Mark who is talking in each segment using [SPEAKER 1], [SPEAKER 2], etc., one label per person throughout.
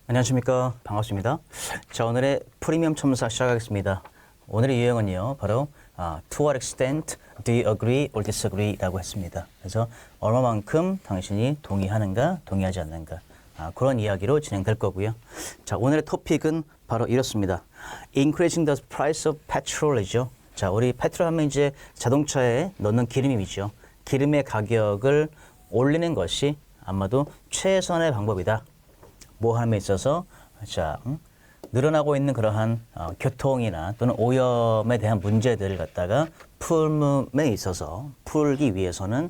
[SPEAKER 1] 안녕하십니까. 반갑습니다. 자, 오늘의 프리미엄 첨사 시작하겠습니다. 오늘의 유형은요, 바로 to what extent do you agree or disagree 라고 했습니다. 그래서 얼마만큼 당신이 동의하는가, 동의하지 않는가, 그런 이야기로 진행될 거고요. 자, 오늘의 토픽은 바로 이렇습니다. Increasing the price of petrol이죠. 자, 우리 페트롤 하면 이제 자동차에 넣는 기름이죠. 기름의 가격을 올리는 것이 아마도 최선의 방법이다. 뭐 함에 있어서 늘어나고 있는 그러한 교통이나 또는 오염에 대한 문제들을 갖다가 풀기 위해서는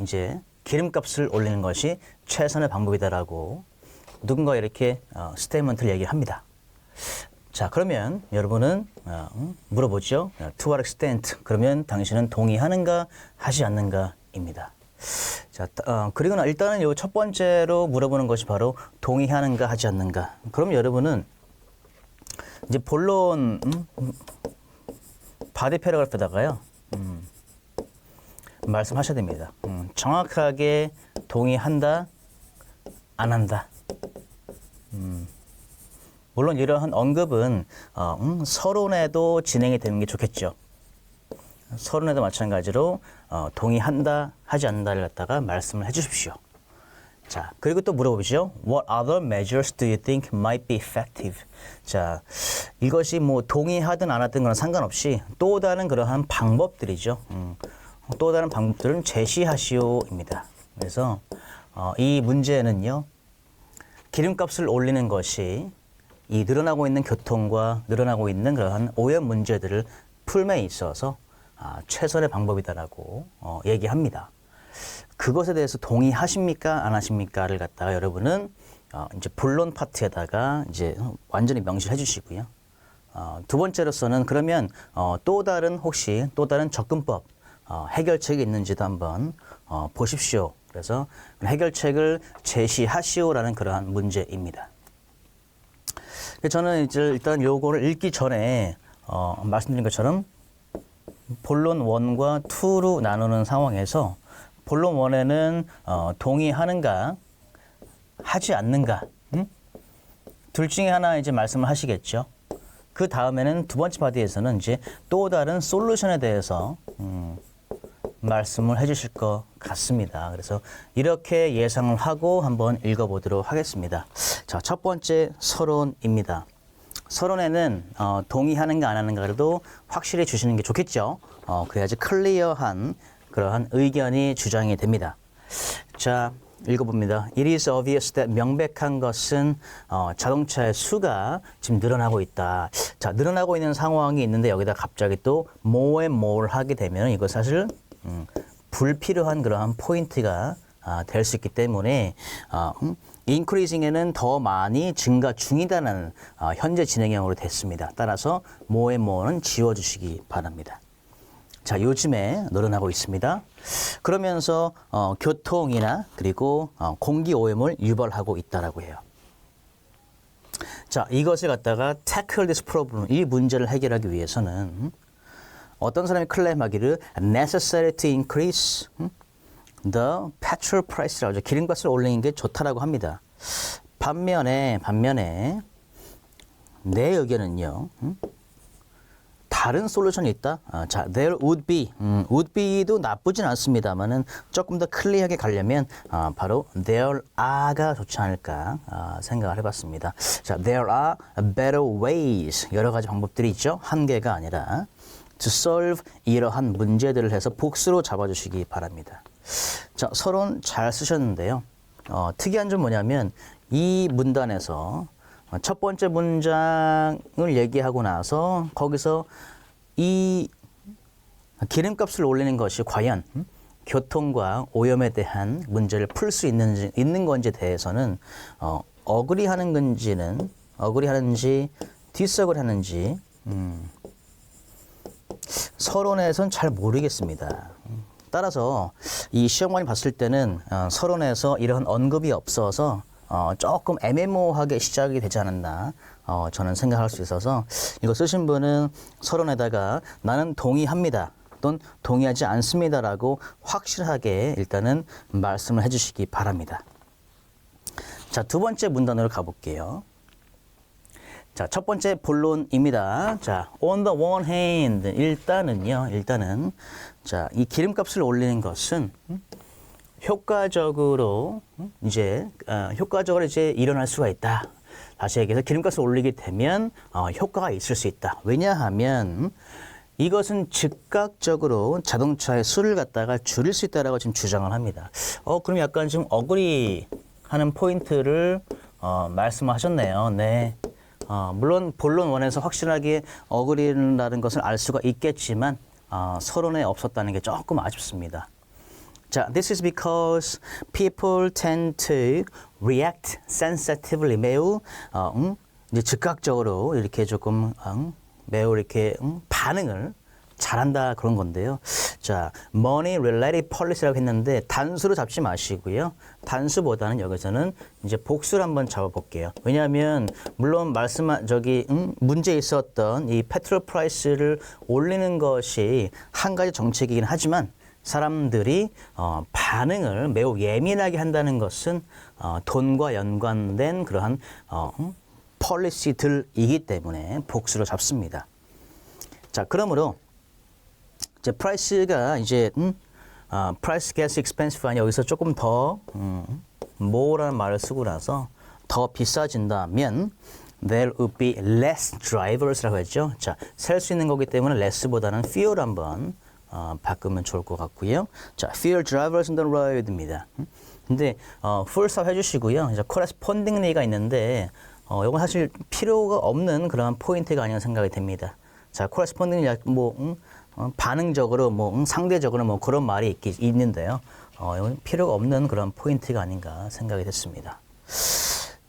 [SPEAKER 1] 이제 기름값을 올리는 것이 최선의 방법이다라고 누군가 이렇게 스테이트먼트를 얘기합니다. 자, 그러면 여러분은 물어보죠. To what extent? 그러면 당신은 동의하는가 하지 않는가입니다. 자, 그리고 일단은 요 첫 번째로 물어보는 것이 바로 동의하는가 하지 않는가. 그럼 여러분은 이제 본론 바디 패러그래프에다가요 말씀하셔야 됩니다. 정확하게 동의한다, 안 한다. 물론 이러한 언급은 서론에도 진행이 되는 게 좋겠죠. 서론에도 마찬가지로 동의한다, 하지 않는다를 갖다가 말씀을 해 주십시오. 자, 그리고 또 물어보시죠. What other measures do you think might be effective? 자, 이것이 뭐 동의하든 안 하든 그런 상관없이 또 다른 그러한 방법들이죠. 또 다른 방법들은 제시하시오입니다. 그래서 이 문제는요, 기름값을 올리는 것이 이 늘어나고 있는 교통과 늘어나고 있는 그러한 오염 문제들을 풀매 있어서 최선의 방법이다라고 얘기합니다. 그것에 대해서 동의하십니까? 안 하십니까?를 갖다가 여러분은 이제 본론 파트에다가 이제 완전히 명시해 주시고요. 두 번째로서는 그러면 또 다른 접근법, 해결책이 있는지도 한번 보십시오. 그래서 해결책을 제시하시오라는 그러한 문제입니다. 저는 이제 일단 요거를 읽기 전에 말씀드린 것처럼 본론 1과 2로 나누는 상황에서 본론 1에는 동의하는가 하지 않는가 둘 중에 하나 이제 말씀을 하시겠죠. 그 다음에는 두 번째 바디에서는 이제 또 다른 솔루션에 대해서 말씀을 해 주실 것 같습니다. 그래서 이렇게 예상을 하고 한번 읽어보도록 하겠습니다. 자, 첫 번째 서론입니다. 서론에는 동의하는가 안 하는가도 확실히 주시는 게 좋겠죠. 그래야지 클리어한 그러한 의견이 주장이 됩니다. 자, 읽어봅니다. It is obvious that 명백한 것은 자동차의 수가 지금 늘어나고 있다. 자, 늘어나고 있는 상황이 있는데 여기다 갑자기 또 more and more 하게 되면 이거 사실 불필요한 그러한 포인트가 될 수 있기 때문에 increasing에는 더 많이 증가 중이다는 현재 진행형으로 됐습니다. 따라서 more and more는 지워주시기 바랍니다. 자, 요즘에 늘어나고 있습니다. 그러면서 교통이나 그리고 공기 오염을 유발하고 있다라고 해요. 자, 이것을 갖다가 tackle this problem, 이 문제를 해결하기 위해서는 어떤 사람이 클레임하기를 necessary to increase the petrol price라고 하죠. 기름값을 올리는 게 좋다라고 합니다. 반면에 내 의견은요, 다른 솔루션이 있다. 자, there would be도 나쁘진 않습니다만은 조금 더 클리어하게 가려면 바로 there are가 좋지 않을까 생각을 해봤습니다. 자, there are better ways, 여러 가지 방법들이 있죠. 한 개가 아니라 to solve 이러한 문제들을 해서 복수로 잡아주시기 바랍니다. 자, 서론 잘 쓰셨는데요. 특이한 점 뭐냐면 이 문단에서 첫 번째 문장을 얘기하고 나서 거기서 이 기름값을 올리는 것이 과연 교통과 오염에 대한 문제를 풀 수 있는 건지에 대해서는 어그리하는지 디스어그리 하는지 서론에선 잘 모르겠습니다. 따라서 이 시험관이 봤을 때는 서론에서 이러한 언급이 없어서 조금 애매모호하게 시작이 되지 않았나 저는 생각할 수 있어서 이거 쓰신 분은 서론에다가 나는 동의합니다 또는 동의하지 않습니다라고 확실하게 일단은 말씀을 해주시기 바랍니다. 자, 두 번째 문단으로 가볼게요. 자, 첫 번째 본론입니다. 자, on the one hand, 일단은, 자, 이 기름값을 올리는 것은 효과적으로 이제 일어날 수가 있다. 다시 얘기해서 기름값을 올리게 되면 효과가 있을 수 있다. 왜냐하면 이것은 즉각적으로 자동차의 수를 갖다가 줄일 수 있다라고 지금 주장을 합니다. 그럼 약간 좀 어그리하는 포인트를 말씀하셨네요. 네. 물론 본론 원에서 확실하게 어그리라는 것을 알 수가 있겠지만 서론에 없었다는 게 조금 아쉽습니다. 자, this is because people tend to react sensitively 매우 이제 즉각적으로 이렇게 조금 매우 이렇게 반응을 잘한다 그런 건데요. 자, money related policy라고 했는데 단수로 잡지 마시고요. 단수보다는 여기서는 이제 복수를 한번 잡아볼게요. 왜냐하면 물론 문제 있었던 이 페트롤 프라이스를 올리는 것이 한 가지 정책이긴 하지만 사람들이 반응을 매우 예민하게 한다는 것은 돈과 연관된 그러한 폴리시들이기 때문에 복수로 잡습니다. 자, 그러므로 이제 프라이스가 이제 price gets expensive 아니 여기서 조금 더 more라는 말을 쓰고 나서 더 비싸진다면 there would be less drivers라고 했죠. 자, 셀 수 있는 거기 때문에 less보다는 fewer 한번 바꾸면 좋을 것 같고요. 자, fewer drivers on the road입니다. 근데 full stop 해주시고요. 이제 correspondingly가 있는데 이건 사실 필요가 없는 그런 포인트가 아니라 생각이 됩니다. 자, correspondingly 반응적으로 상대적으로 그런 말이 있는데요. 이건 필요가 없는 그런 포인트가 아닌가 생각이 됐습니다.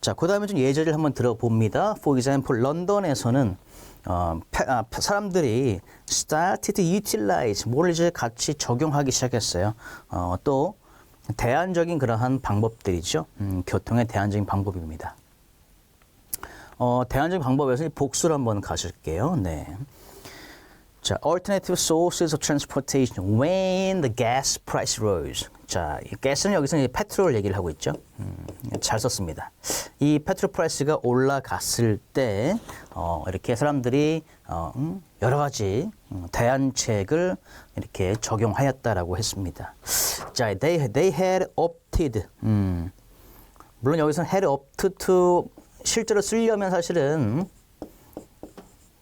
[SPEAKER 1] 자, 그 다음에 좀 예제를 한번 들어봅니다. For example, 런던에서는 사람들이 started to utilize 뭘 이제 같이 적용하기 시작했어요. 또 대안적인 그러한 방법들이죠. 교통의 대안적인 방법입니다. 대안적인 방법에서 복수를 한번 가실게요. 네. 자, alternative sources of transportation when the gas price rose. 자, 이 가스는 여기서 페트롤 얘기를 하고 있죠. 잘 썼습니다. 이 페트롤 프라이스가 올라갔을 때 이렇게 사람들이 여러 가지 대안책을 이렇게 적용하였다라고 했습니다. 자, they had opted. 물론 여기서는 had opted to 실제로 쓰려면 사실은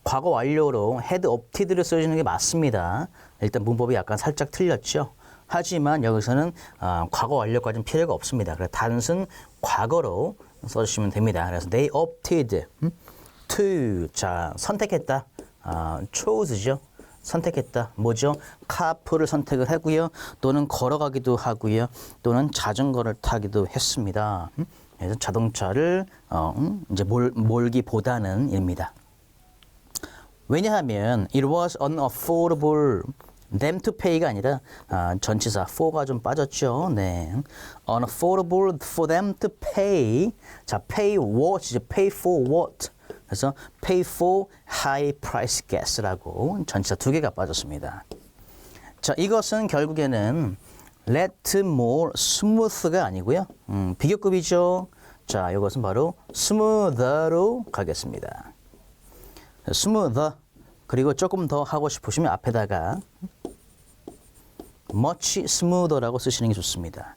[SPEAKER 1] 과거 완료로 had opted를 써주는 게 맞습니다. 일단 문법이 약간 살짝 틀렸죠. 하지만 여기서는 과거 완료까지는 필요가 없습니다. 그래서 단순 과거로 써주시면 됩니다. 그래서 they opted to 자 선택했다. chose죠. 선택했다. 뭐죠? 카풀을 선택을 하고요. 또는 걸어가기도 하고요. 또는 자전거를 타기도 했습니다. 그래서 자동차를 이제 몰기보다는 입니다. 왜냐하면 it was unaffordable them to pay가 아니라 전치사 for가 좀 빠졌죠. 네, unaffordable for them to pay. 자, pay what? 이제 pay for what? 그래서 pay for high price gas라고 전치사 두 개가 빠졌습니다. 자, 이것은 결국에는 let more smooth가 아니고요. 비교급이죠. 자, 이것은 바로 smoother로 가겠습니다. smoother 그리고 조금 더 하고 싶으시면 앞에다가 much smoother라고 쓰시는 게 좋습니다.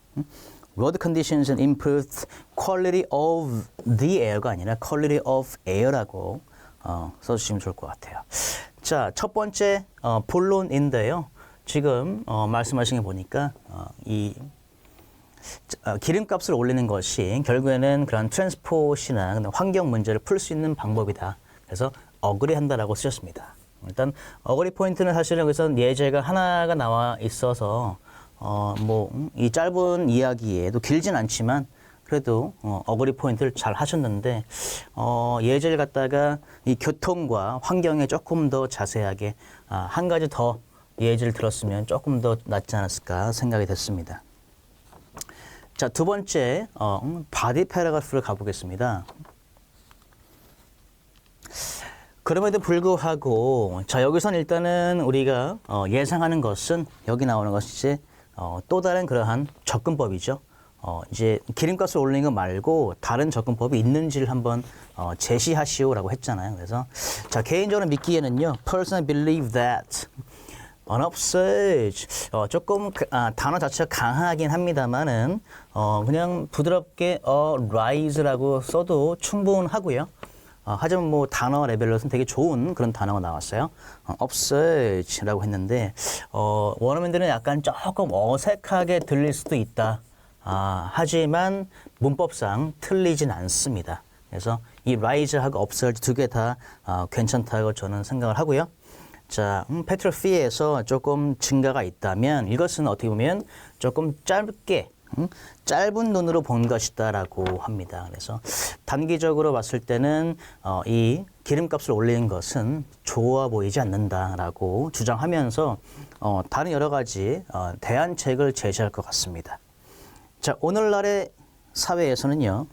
[SPEAKER 1] Road conditions and improved quality of the air가 아니라 quality of air라고 써주시면 좋을 것 같아요. 자, 첫 번째 본론인데요. 지금 말씀하신 게 보니까 이 기름값을 올리는 것이 결국에는 그런 트랜스포트나 환경 문제를 풀 수 있는 방법이다. 그래서 어그리한다라고 쓰셨습니다. 일단 어그리 포인트는 사실은 여기서 예제가 하나가 나와 있어서 이 짧은 이야기에도 길진 않지만 그래도 어그리 포인트를 잘 하셨는데 예제를 갖다가 이 교통과 환경에 조금 더 자세하게 한 가지 더 예제를 들었으면 조금 더 낫지 않았을까 생각이 됐습니다. 자, 두 번째 바디 패러그래프를 가보겠습니다. 그럼에도 불구하고 자, 여기서는 일단은 우리가 예상하는 것은 여기 나오는 것이 이제 또 다른 그러한 접근법이죠. 이제 기름값을 올리는 거 말고 다른 접근법이 있는지를 한번 제시하시오라고 했잖아요. 그래서 자, 개인적으로 믿기에는요, personally believe that an upsurge 조금 단어 자체가 강하긴 합니다만은 그냥 부드럽게 rise라고 써도 충분하고요. 하지만 뭐 단어 레벨로서는 되게 좋은 그런 단어가 나왔어요. upsurge라고 했는데 원어민들은 약간 조금 어색하게 들릴 수도 있다. 하지만 문법상 틀리진 않습니다. 그래서 이 rise하고 upsurge 두 개 다 괜찮다고 저는 생각을 하고요. 자, petrol fee에서 조금 증가가 있다면 이것은 어떻게 보면 조금 짧게 짧은 눈으로 본 것이다라고 합니다. 그래서 단기적으로 봤을 때는 이 기름값을 올리는 것은 좋아 보이지 않는다라고 주장하면서 다른 여러 가지 대안책을 제시할 것 같습니다. 자, 오늘날의 사회에서는요,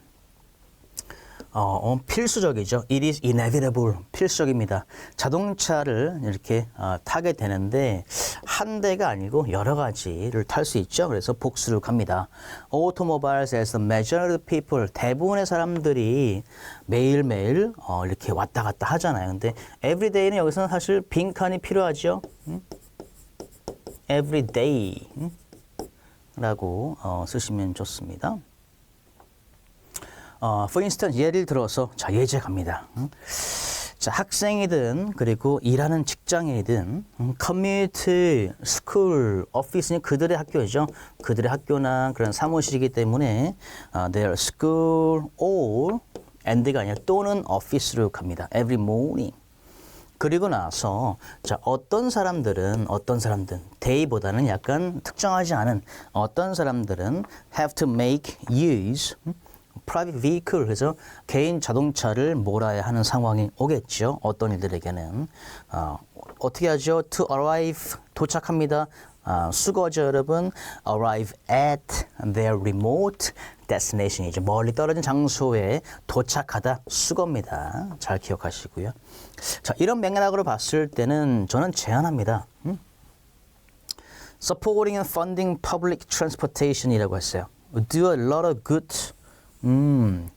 [SPEAKER 1] 필수적이죠. It is inevitable. 필수적입니다. 자동차를 이렇게 타게 되는데 한 대가 아니고 여러 가지를 탈 수 있죠. 그래서 복수를 갑니다. Automobiles as the majority of people. 대부분의 사람들이 매일매일 이렇게 왔다 갔다 하잖아요. 근데 everyday는 여기서는 사실 빈칸이 필요하죠. everyday 라고 쓰시면 좋습니다. For instance, 예를 들어서, 자, 예제 갑니다. 자, 학생이든, 그리고 일하는 직장인이든, commute, school, office는 그들의 학교죠. 그들의 학교나 그런 사무실이기 때문에, their school or, and가 아니라 또는 office로 갑니다. Every morning. 그리고 나서, 자, 어떤 사람들은, day보다는 약간 특정하지 않은 어떤 사람들은 have to make use, private vehicle, 그래서 개인 자동차를 몰아야 하는 상황이 오겠죠. 어떤 이들에게는. 어떻게 하죠? To arrive, 도착합니다. 수거죠, 여러분. Arrive at their remote destination이죠. 멀리 떨어진 장소에 도착하다, 수거입니다. 잘 기억하시고요. 자, 이런 맥락으로 봤을 때는 저는 제안합니다. Supporting and funding public transportation이라고 했어요. Do a lot of good.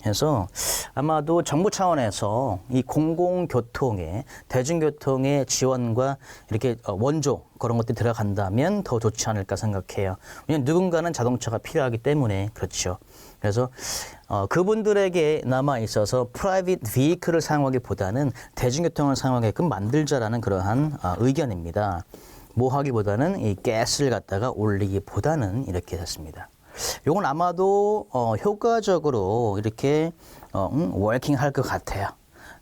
[SPEAKER 1] 해서 아마도 정부 차원에서 이 공공교통의, 대중교통의 지원과 이렇게 원조 그런 것들이 들어간다면 더 좋지 않을까 생각해요. 왜냐하면 누군가는 자동차가 필요하기 때문에 그렇죠. 그래서 그분들에게 남아 있어서 프라이빗 비이클을 사용하기보다는 대중교통을 사용하게끔 만들자라는 그러한 의견입니다. 뭐 하기보다는 이 가스를 갖다가 올리기보다는 이렇게 했습니다. 요건 아마도 효과적으로 이렇게 워킹 할 것 같아요.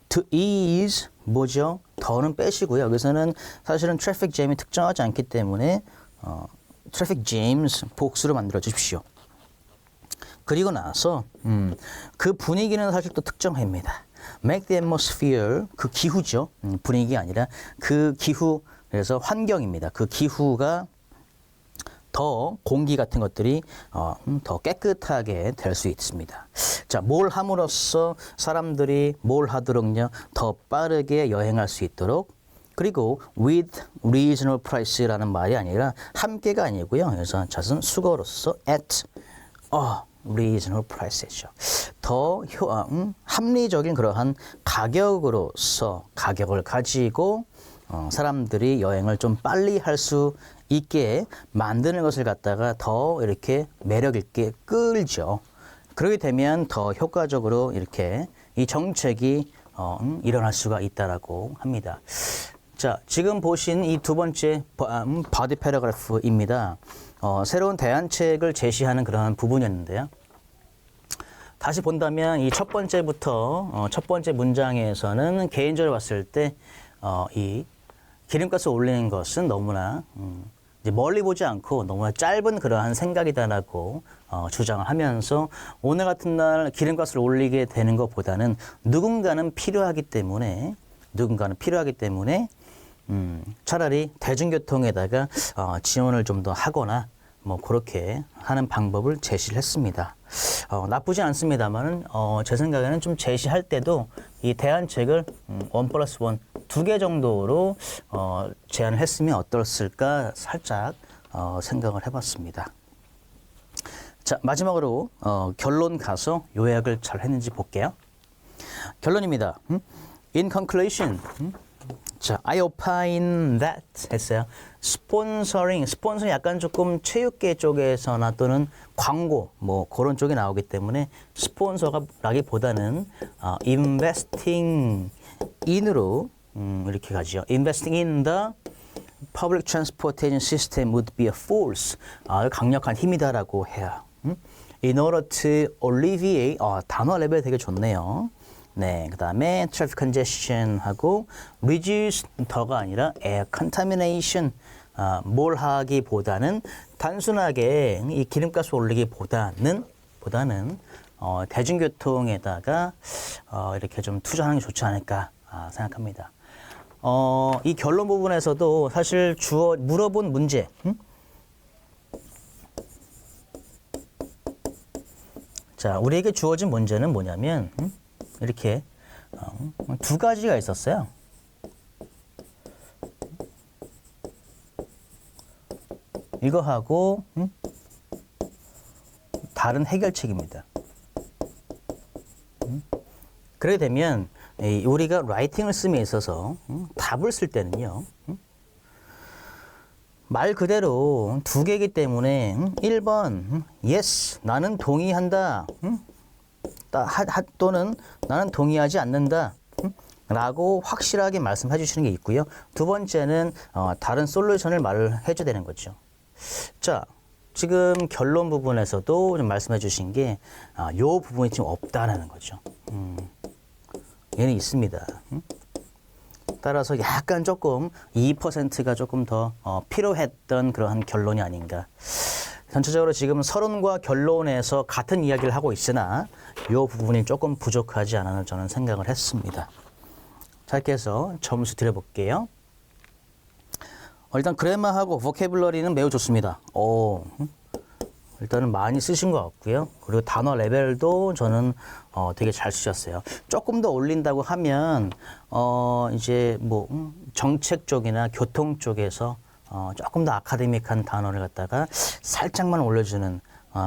[SPEAKER 1] To ease 뭐죠? 더는 빼시고요. 여기서는 사실은 트래픽 잼이 특정하지 않기 때문에 트래픽 잼스 복수로 만들어 주십시오. 그리고 나서 그 분위기는 사실 또 특정합니다. Make the atmosphere, 그 기후죠. 분위기가 아니라 그 기후, 그래서 환경입니다. 그 기후가 더 공기 같은 것들이 더 깨끗하게 될 수 있습니다. 자, 뭘 함으로써 사람들이 뭘 하도록요? 더 빠르게 여행할 수 있도록, 그리고 with reasonable price라는 말이 아니라 함께가 아니고요. 그래서 자선 수거로서 at reasonable price죠. 더 합리적인 그러한 가격으로서 가격을 가지고 사람들이 여행을 좀 빨리 할 수 있게 만드는 것을 갖다가 더 이렇게 매력 있게 끌죠. 그렇게 되면 더 효과적으로 이렇게 이 정책이 일어날 수가 있다라고 합니다. 자, 지금 보신 이 두 번째 바디 패러그래프입니다. 새로운 대안책을 제시하는 그러한 부분이었는데요. 다시 본다면 이 첫 번째부터 첫 번째 문장에서는 개인적으로 봤을 때 이 기름값을 올리는 것은 너무나 이제 멀리 보지 않고 너무나 짧은 그러한 생각이다라고 주장을 하면서 오늘 같은 날 기름값을 올리게 되는 것보다는 누군가는 필요하기 때문에 차라리 대중교통에다가 지원을 좀 더 하거나 뭐 그렇게 하는 방법을 제시를 했습니다. 나쁘지 않습니다만은 제 생각에는 좀 제시할 때도 이 대안책을 1+1 두 개 정도로 제안을 했으면 어떨까 살짝 생각을 해봤습니다. 자, 마지막으로 결론 가서 요약을 잘 했는지 볼게요. 결론입니다. In conclusion, 자, I opine that 했어요. 스폰서링 약간 조금 체육계 쪽에서나 또는 광고 뭐 그런 쪽에 나오기 때문에 스폰서라기보다는 investing in으로 이렇게 가죠. Investing in the public transportation system would be a force. 강력한 힘이다라고 해요. In order to alleviate, 단어 레벨 되게 좋네요. 네, 그 다음에 traffic congestion 하고 reduce 더가 아니라 air contamination. 뭘 하기보다는 단순하게 이 기름값을 올리기보다는 대중교통에다가 이렇게 좀 투자하는 게 좋지 않을까 생각합니다. 이 결론 부분에서도 사실 물어본 문제, 자, 우리에게 주어진 문제는 뭐냐면 이렇게 두 가지가 있었어요. 이거하고 다른 해결책입니다. 그렇게 되면 우리가 라이팅을 씀에 있어서 답을 쓸 때는요. 말 그대로 두 개이기 때문에 1번 yes, 나는 동의한다. 또는 나는 동의하지 않는다. 라고 확실하게 말씀해 주시는 게 있고요. 두 번째는 다른 솔루션을 말을 해줘야 되는 거죠. 자, 지금 결론 부분에서도 좀 말씀해 주신 게 요 부분이 지금 없다라는 거죠. 얘는 있습니다. 따라서 약간 조금 2%가 조금 더 필요했던 그러한 결론이 아닌가. 전체적으로 지금 서론과 결론에서 같은 이야기를 하고 있으나 이 부분이 조금 부족하지 않았나 저는 생각을 했습니다. 자, 이렇게 해서 점수 드려볼게요. 일단 그래마하고 보캐블러리는 매우 좋습니다. 일단은 많이 쓰신 것 같고요. 그리고 단어 레벨도 저는 되게 잘 쓰셨어요. 조금 더 올린다고 하면 이제 뭐 정책 쪽이나 교통 쪽에서 조금 더 아카데믹한 단어를 갖다가 살짝만 올려주는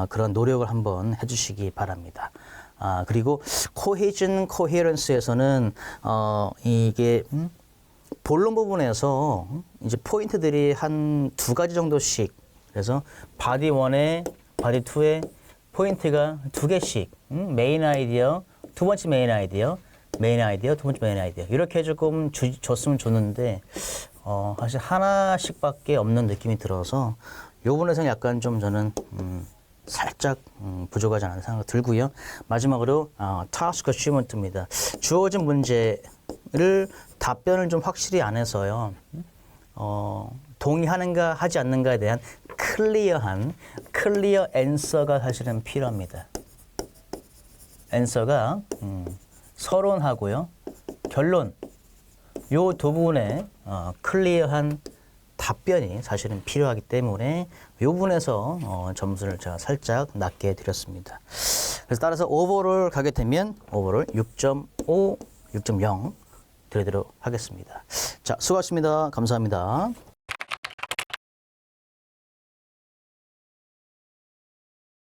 [SPEAKER 1] 그런 노력을 한번 해주시기 바랍니다. 그리고 코헤전, 코헤런스에서는 이게 본론 부분에서 이제 포인트들이 한 두 가지 정도씩, 그래서 바디 1에 바디 2에 포인트가 두 개씩, 메인 아이디어, 두 번째 메인 아이디어, 두 번째 메인 아이디어 이렇게 조금 줬으면 좋는데 사실 하나씩밖에 없는 느낌이 들어서 이 부분에서는 약간 좀 저는 살짝 부족하지 않은 생각이 들고요. 마지막으로 task achievement입니다. 주어진 문제를 답변을 좀 확실히 안 해서요. 동의하는가 하지 않는가에 대한 클리어 앤서가 사실은 필요합니다. 앤서가 서론하고요. 결론 요 두 부분에 클리어한 답변이 사실은 필요하기 때문에 이 부분에서 점수를 제가 살짝 낮게 드렸습니다. 그래서 따라서 오버를 가게 되면 오버를 6.5, 6.0 드리도록 하겠습니다. 자, 수고하셨습니다. 감사합니다.